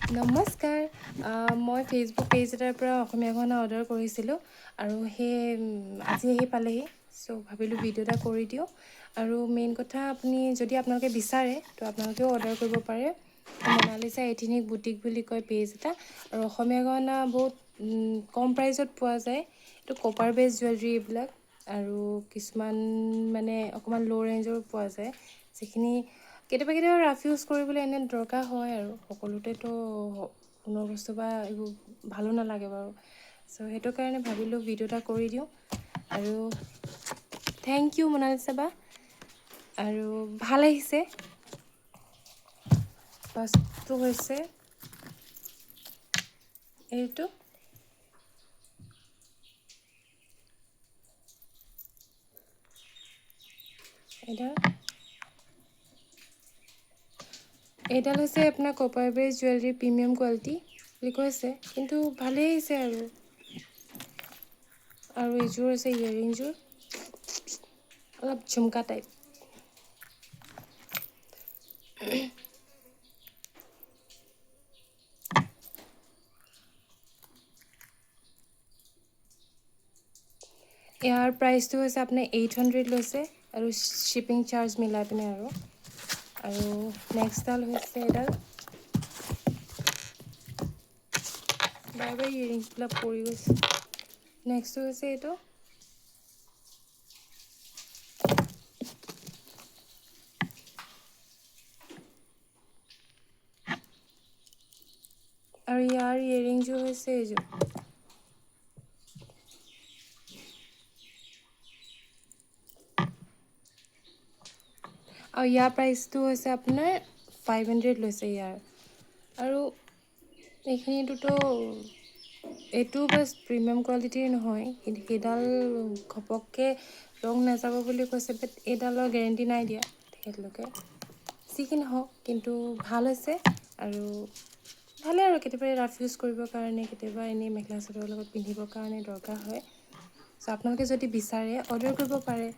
নমস্কাৰ মই Facebook page এটাৰ পৰা অসমীয়া গহনা অৰ্ডাৰ কৰিছিলোঁ আৰু আজি আহি পালেহি চ' ভাবিলোঁ ভিডিঅ' এটা কৰি দিওঁ আৰু মেইন কথা যদি আপোনালোকে বিচাৰে তো আপোনালোকেও অৰ্ডাৰ কৰিব পাৰে মনালিছা এথনিক বুটিক বুলি কয় পেজ এটা আৰু অসমীয়া গহনা বহুত কম প্ৰাইজত পোৱা যায় এইটো কপাৰ বেছ জুৱেলাৰী এইবিলাক আৰু কিছুমান মানে অকণমান ল' ৰেঞ্জৰ পোৱা যায় যিখিনি কেতিয়াবা ৰাফ ইউজ কৰিবলৈ এনে দৰকাৰ হয় আৰু সকলোতেতো সোণৰ বস্তু বা এইবোৰ ভালো নালাগে বাৰু চ' সেইটো কাৰণে ভাবিলোঁ ভিডিঅ' এটা কৰি দিওঁ আৰু থেংক ইউ মনালিছা বা আৰু ভাল আহিছে ফাৰ্ষ্টটো হৈছে এইটো এইডাল হৈছে আপোনাৰ কপাৰ বেছ জুৱেলাৰী প্ৰিমিয়াম কোৱালিটি বুলি কৈছে কিন্তু ভালেই আহিছে আৰু এইযোৰ হৈছে ইয়েৰিংযোৰ অলপ ঝুমকা টাইপ ইয়াৰ প্ৰাইচটো হৈছে আপোনাৰ 800 লৈছে আৰু শ্বিপিং চাৰ্জ মিলাই পিনে আৰু নেক্সটডাল হৈছে এডাল বাৰে ইয়েৰিংছবিলাক পৰি গৈছে নেক্সটটো হৈছে এইটো আৰু ইয়াৰ ইয়েৰিংযোৰ হৈছে এইযোৰ আৰু ইয়াৰ প্ৰাইচটো হৈছে আপোনাৰ 500 লৈছে ইয়াৰ আৰু এইখিনিটোতো এইটো বাছ প্ৰিমিয়াম কোৱালিটিৰ নহয় কিন্তু সেইডাল ঘপককৈ ৰং নাযাব বুলি কৈছে বাট এইডালৰ গেৰেণ্টি নাই দিয়া তেখেতলোকে যি কি নহওক কিন্তু ভাল হৈছে আৰু ভালে আৰু কেতিয়াবা ৰাফ ইউজ কৰিবৰ কাৰণে কেতিয়াবা এনেই মেখেলা চাদৰৰ লগত পিন্ধিবৰ কাৰণে দৰকাৰ হয় চ' আপোনালোকে যদি বিচাৰে অৰ্ডাৰ কৰিব পাৰে